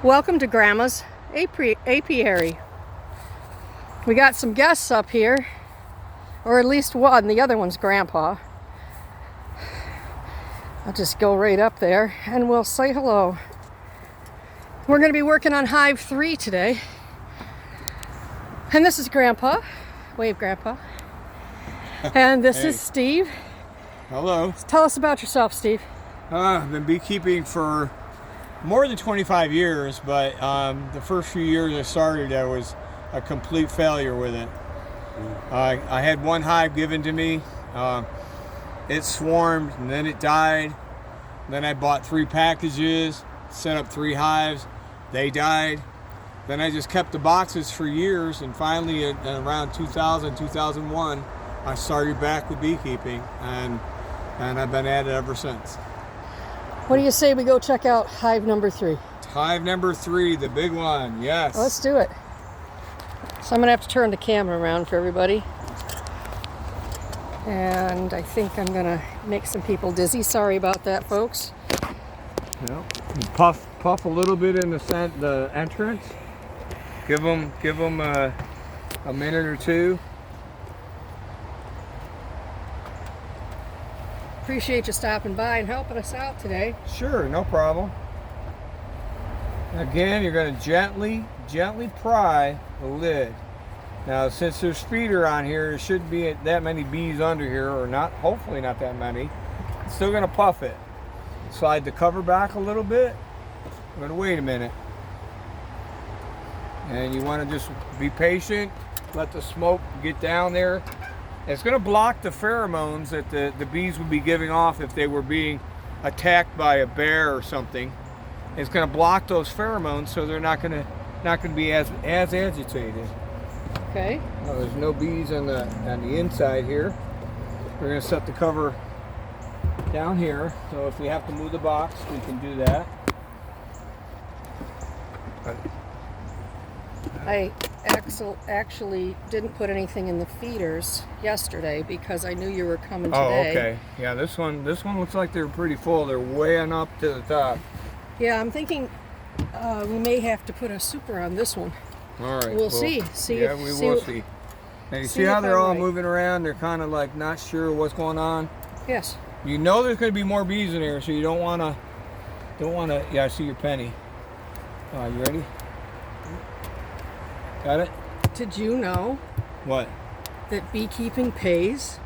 Welcome to Grandma's apiary. We got some guests up here, or at least one. The other one's Grandpa. I'll just go right up there and we'll say hello. We're going to be working on Hive 3 today. And this is Grandpa. Wave, Grandpa. And this is Steve. Hello. Tell us about yourself, Steve. I've been beekeeping for more than 25 years, but the first few years I started, I was a complete failure with it. I had one hive given to me. It swarmed and then it died. Then I bought 3 packages, set up 3 hives. They died. Then I just kept the boxes for years, and finally around 2000, 2001, I started back with beekeeping, and I've been at it ever since. What do you say we go check out hive number 3? Hive number 3, the big one, yes. Let's do it. So I'm going to have to turn the camera around for everybody. And I think I'm going to make some people dizzy. Sorry about that, folks. Yep. Puff a little bit in the entrance. Give them a minute or two. Appreciate you stopping by and helping us out today. Sure, no problem. Again, you're going to gently pry the lid. Now, since there's feeder on here, there shouldn't be that many bees under here, or not. Hopefully not that many. It's still going to puff it. Slide the cover back a little bit. I'm going to wait a minute. And you want to just be patient. Let the smoke get down there. It's going to block the pheromones that the bees would be giving off if they were being attacked by a bear or something. It's going to block those pheromones, so they're not going to be as agitated. Okay. Well, there's no bees on the inside here. We're going to set the cover down here, so if we have to move the box, we can do that. I actually didn't put anything in the feeders yesterday because I knew you were coming today. Oh, okay. Yeah, this one looks like they're pretty full. They're weighing up to the top. Yeah, I'm thinking we may have to put a super on this one. All right. We'll see. Yeah, we will see. Now you see how they're all moving around? They're kind of like not sure what's going on. Yes. You know there's going to be more bees in here, so you don't want to. Yeah, I see your penny. You ready? Got it? Did you know what? That beekeeping pays?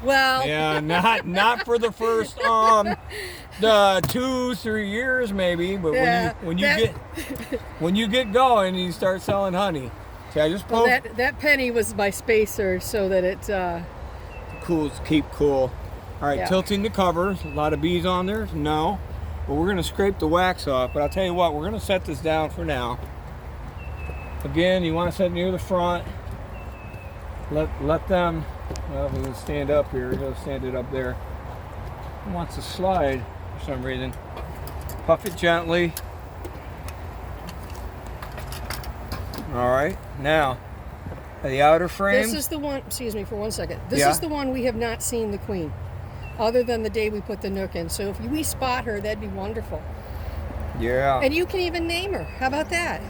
Well, yeah, not for the first 2-3 years maybe, but yeah, when you get going, you start selling honey. See, I just that penny was my spacer so that it keep cool. All right, yeah. Tilting the cover. A lot of bees on there. No, but we're gonna scrape the wax off. But I'll tell you what, we're gonna set this down for now. Again, you want to set near the front. Let them. Well, we can stand up here. We'll stand it up there. It wants to slide for some reason. Puff it gently. All right. Now, the outer frame. This is the one. Excuse me for 1 second. This is the one we have not seen the queen, other than the day we put the nook in. So if we spot her, that'd be wonderful. Yeah. And you can even name her. How about that?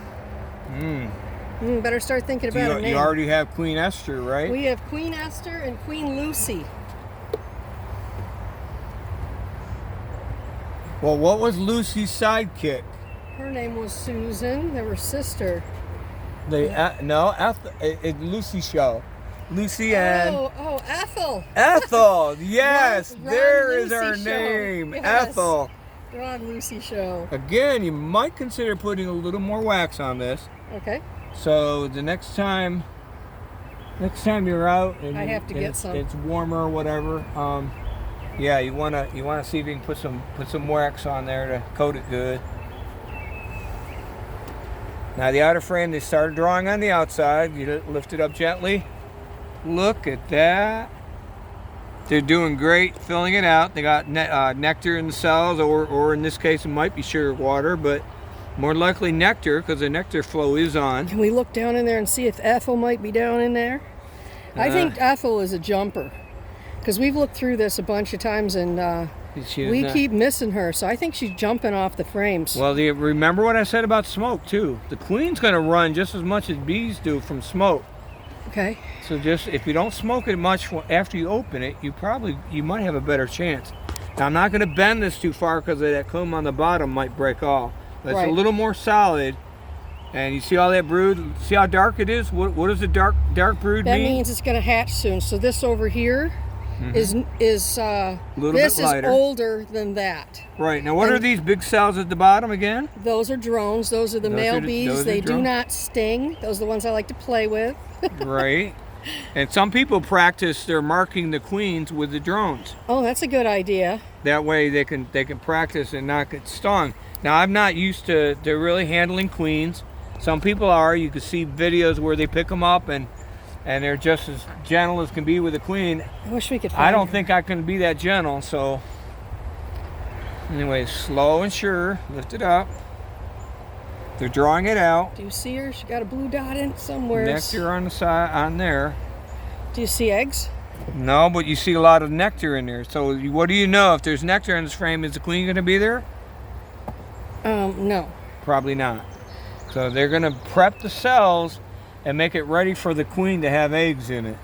Better start thinking about a name. You already have Queen Esther, right? We have Queen Esther and Queen Lucy. Well, what was Lucy's sidekick? Her name was Susan. They were sister. Lucy show. Lucy and... Oh, Ethel. Ethel, yes. Ron there is Lucy her show. name, Yes. Ethel. Ron Lucy show. Again, you might consider putting a little more wax on this. Okay. So the next time you're out and I have to get some. It's warmer or whatever. Yeah, you wanna see if you can put some wax on there to coat it good. Now the outer frame, they started drawing on the outside. You lift it up gently. Look at that. They're doing great filling it out. They got nectar in the cells, or in this case it might be sugar water, but more likely nectar because the nectar flow is on. Can we look down in there and see if Ethel might be down in there? I think Ethel is a jumper because we've looked through this a bunch of times and We keep missing her, so I think she's jumping off the frames. Well, remember what I said about smoke too. The queen's going to run just as much as bees do from smoke. Okay. So just if you don't smoke it much after you open it, you might have a better chance. Now I'm not going to bend this too far because that comb on the bottom might break off. But it's a little more solid. And you see all that brood? See how dark it is? What does the dark brood mean? That means it's going to hatch soon. So this over here is a little bit lighter. Is older than that. Right. Now what are these big cells at the bottom again? Those are drones. Those are the male bees. They do not sting. Those are the ones I like to play with. Right. And some people practice their marking the queens with the drones. Oh, that's a good idea. That way they can practice and not get stung. Now I'm not used to really handling queens. Some people are. You can see videos where they pick them up and they're just as gentle as can be with a queen. I wish we could find I don't her. think I can be that gentle, so anyway, slow and sure, lift it up. They're drawing it out. Do you see her? She got a blue dot in somewhere. Nectar on the side, on there. Do you see eggs? No, but you see a lot of nectar in there. So what do you know? If there's nectar in this frame, is the queen going to be there? No. Probably not. So they're going to prep the cells and make it ready for the queen to have eggs in it.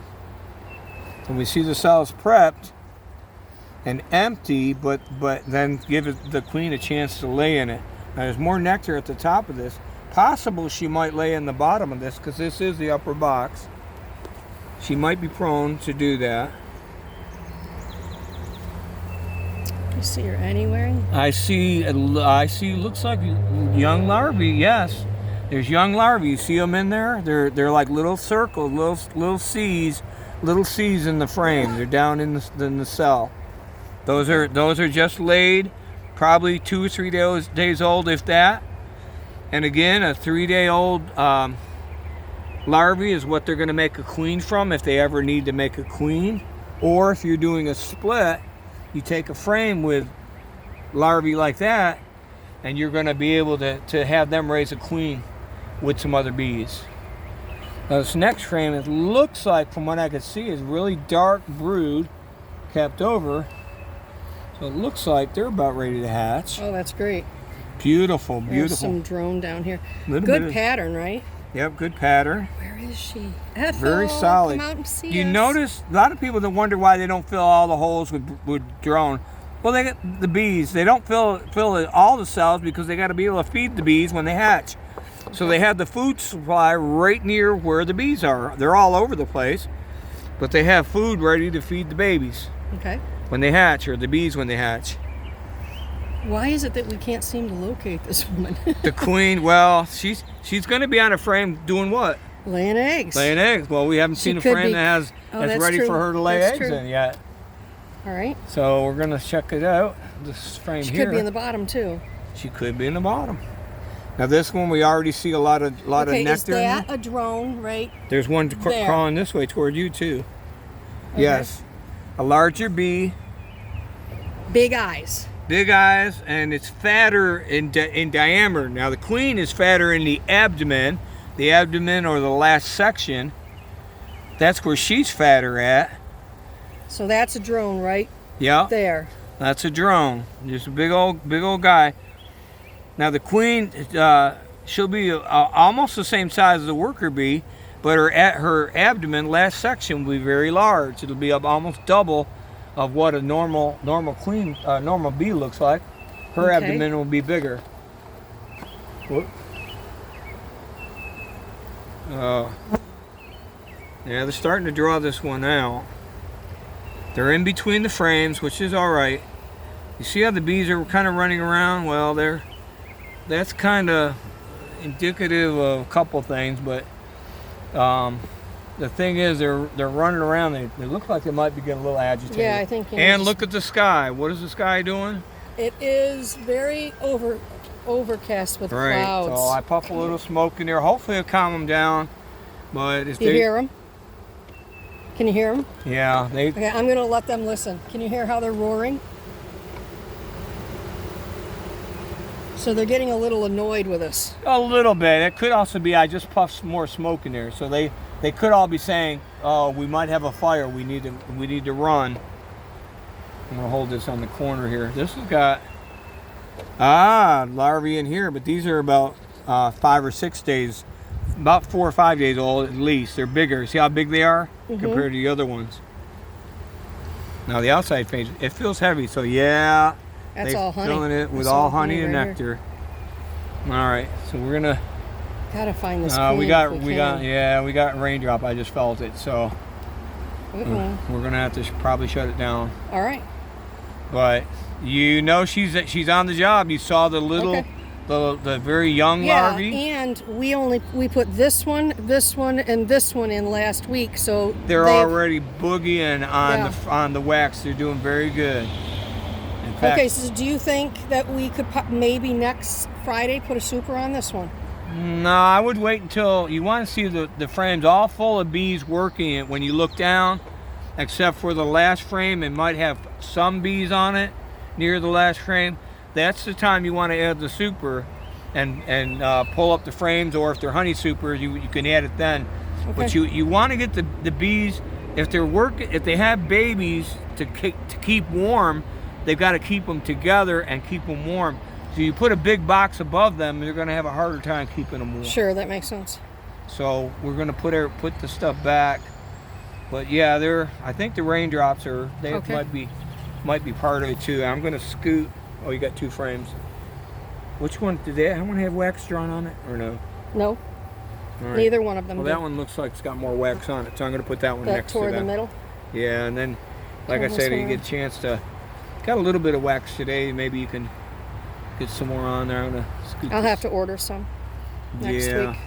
So we see the cells prepped and empty, but then give the queen a chance to lay in it. Now there's more nectar at the top of this. Possible she might lay in the bottom of this because this is the upper box. She might be prone to do that. You see her anywhere? I see, looks like young larvae, yes. There's young larvae. You see them in there? They're like little circles, little C's in the frame. They're down in the cell. Those are just laid, probably 2 or 3 days old, if that. And again, a 3-day-old larvae is what they're going to make a queen from if they ever need to make a queen. Or if you're doing a split, you take a frame with larvae like that, and you're going to be able to have them raise a queen with some other bees. Now this next frame, it looks like, from what I can see, is really dark brood kept over. So it looks like they're about ready to hatch. Oh, that's great. Beautiful, beautiful. There's some drone down here. Little good bit pattern, right? Yep, good pattern. Where is she? Ethel, very solid. Come out and see you us. Notice a lot of people that wonder why they don't fill all the holes with drone. Well, they get the bees. They don't fill all the cells because they got to be able to feed the bees when they hatch. So they have the food supply right near where the bees are. They're all over the place, but they have food ready to feed the babies. Okay. When they hatch, or the bees when they hatch. Why is it that we can't seem to locate this woman? The queen, well, she's going to be on a frame doing what? Laying eggs. Laying eggs. Well, we haven't seen a frame that's ready for her to lay eggs in yet. All right. So we're going to check it out. This frame she here. She could be in the bottom too. She could be in the bottom. Now this one we already see a lot of nectar. Is that a drone right? There's one crawling this way toward you too. Okay. Yes. A larger bee. Big eyes. Big eyes, and it's fatter in diameter. Now the queen is fatter in the abdomen or the last section. That's where she's fatter at. So that's a drone, right? Yeah. There. That's a drone. Just a big old guy. Now the queen, she'll be almost the same size as the worker bee, but her abdomen last section will be very large. It'll be almost double of what a normal queen, normal bee looks like. Her abdomen will be bigger. Whoop. Yeah, they're starting to draw this one out. They're in between the frames, which is all right. You see how the bees are kind of running around? Well, that's kind of indicative of a couple things, but the thing is, they're running around. They look like they might be getting a little agitated. Yeah, I think. And look at the sky. What is the sky doing? It is very overcast with clouds. So I puff a little smoke in there. Hopefully it'll calm them down. But you hear them? Can you hear them? Yeah. Okay, I'm going to let them listen. Can you hear how they're roaring? So they're getting a little annoyed with us. A little bit. It could also be I just puffed some more smoke in there. So they could all be saying, "Oh, we might have a fire. We need to run." I'm gonna hold this on the corner here. This has got larvae in here, but these are about 5 or 6 days, about 4 or 5 days old at least. They're bigger. See how big they are compared to the other ones. Now the outside page, it feels heavy, so yeah, that's all honey. Filling it with That's all honey and right nectar. All right, so we're gonna. Gotta find this. Queen we got raindrop. I just felt it, so we're gonna have to probably shut it down. All right. But you know she's on the job. You saw the little, the very young larvae. Yeah, and we put this one, and this one in last week, so they're already boogieing on the wax. They're doing very good. In fact, okay, so do you think that we could maybe next Friday put a super on this one? No, I would wait until you want to see the frames all full of bees working it. When you look down, except for the last frame, it might have some bees on it near the last frame. That's the time you want to add the super and pull up the frames, or if they're honey supers, you can add it then. Okay. But you want to get the bees, if they have babies to keep warm, they've got to keep them together and keep them warm. So you put a big box above them, they're going to have a harder time keeping them warm. Sure, that makes sense. So we're going to put the stuff back. But yeah, I think the raindrops might be part of it too. I'm going to scoot. Oh, you got 2 frames. Which one do they? I want to have wax drawn on it or no? No. Right. Neither one of them. Well, that one looks like it's got more wax on it, so I'm going to put that one next to that. Toward the middle. Yeah, and then, like I said, you get a chance to. Got a little bit of wax today. Maybe you can get some more on there. I'm going to scoot. I'll have to order some next week.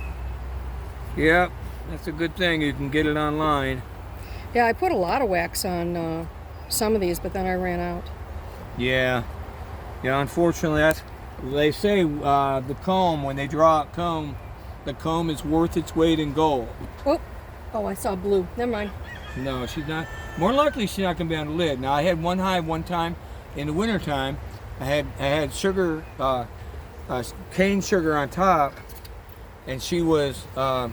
Yep, that's a good thing. You can get it online. Yeah, I put a lot of wax on some of these, but then I ran out. Yeah, unfortunately, they say the comb, when they draw out comb, the comb is worth its weight in gold. Oh, I saw blue. Never mind. No, she's not. More likely, she's not going to be on the lid. Now, I had one hive one time in the wintertime. I had sugar, cane sugar on top, and she was, the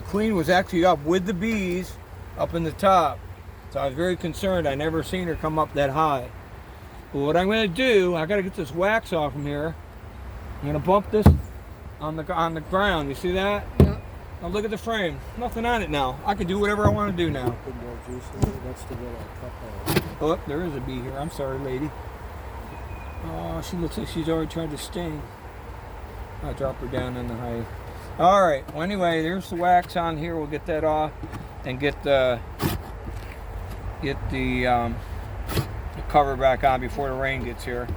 queen was actually up with the bees up in the top. So I was very concerned. I never seen her come up that high. But what I'm going to do, I got to get this wax off from here. I'm going to bump this on the ground. You see that? Yeah. Now look at the frame. Nothing on it now. I can do whatever I want to do now. Oh, there is a bee here. I'm sorry, lady. Oh, she looks like she's already tried to sting. I'll drop her down in the hive. All right. Well, anyway, there's the wax on here. We'll get that off and get the cover back on before the rain gets here.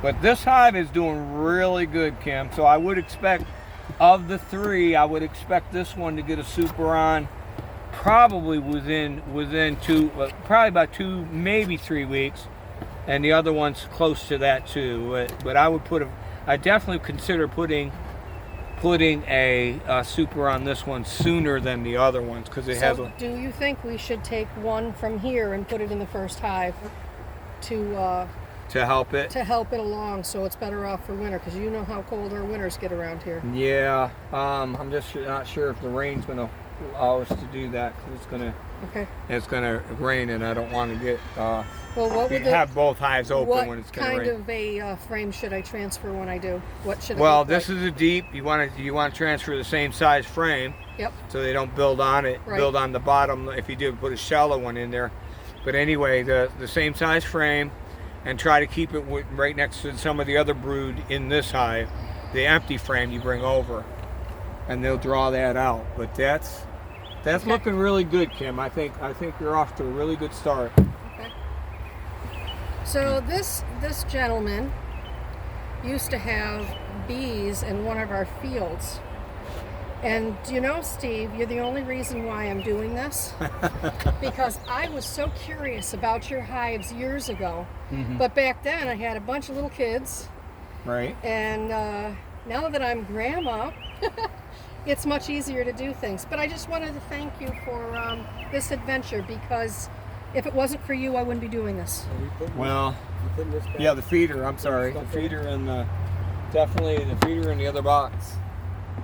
But this hive is doing really good, Kim. So I would expect, of the 3, I would expect this one to get a super on probably within probably about 2, maybe 3 weeks, and the other one's close to that too. But I definitely consider putting a super on this one sooner than the other ones, because it has. Do you think we should take one from here and put it in the first hive to help it along, so it's better off for winter? Because you know how cold our winters get around here. Yeah, I'm just not sure if the rain's going to allow us to do that, because it's going to rain, and I don't want to get have both hives open when it's going to rain. What kind of a frame should I transfer when I do? What should this is a deep. You want to transfer the same size frame. Yep. So they don't build on it. Right. Build on the bottom if you do put a shallow one in there. But anyway, the same size frame, and try to keep it right next to some of the other brood in this hive. The empty frame you bring over, and they'll draw that out. But that's looking really good, Kim. I think you're off to a really good start. So this gentleman used to have bees in one of our fields. And you know, Steve, you're the only reason why I'm doing this. Because I was so curious about your hives years ago. Mm-hmm. But back then I had a bunch of little kids. Right. And now that I'm grandma, it's much easier to do things. But I just wanted to thank you for this adventure, because if it wasn't for you, I wouldn't be doing this. Well, yeah, the feeder. I'm sorry, the feeder and definitely the feeder in the other box.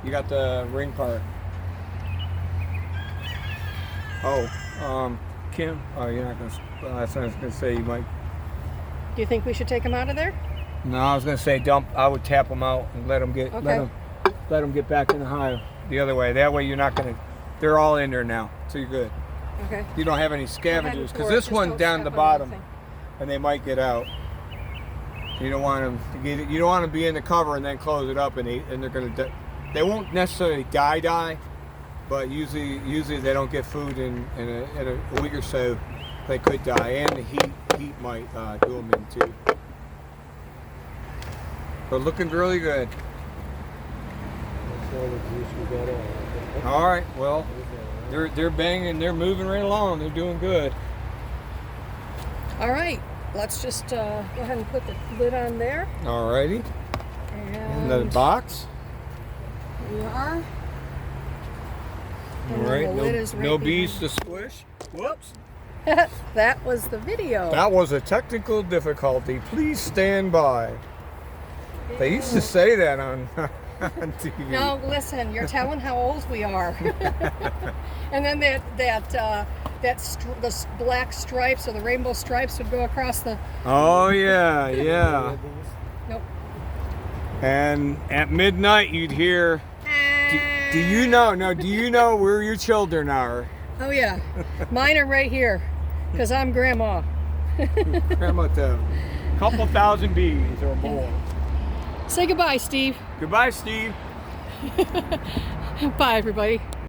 You got the ring part. Oh, Kim? Oh, you're not going to. That's what I was going to say. You might. Do you think we should take them out of there? No, I was going to say dump. I would tap them out and let them get let them get back in the hive the other way. That way you're not going to. They're all in there now, so you're good. Okay. You don't have any scavengers because this one's down the bottom, and they might get out. You don't want them to get. You don't want to be in the cover and then close it up and they're going to. They won't necessarily die, but usually they don't get food in a week or so. They could die, and the heat might do them in too. But looking really good. All right, well, they're banging, they're moving right along, they're doing good. All right, let's just go ahead and put the lid on there. All righty. And the box. We are. All right, the lid is right no bees behind. to squish. Whoops. That was the video. That was a technical difficulty. Please stand by. They used to say that on TV. No, listen, you're telling how old we are. And then the black stripes or the rainbow stripes would go across the. Oh yeah, yeah. Nope. And at midnight you'd hear. Do you know? No, do you know where your children are? Oh yeah, mine are right here, cause I'm grandma. Grandma, a couple thousand bees or more. Say goodbye, Steve. Goodbye, Steve. Bye, everybody.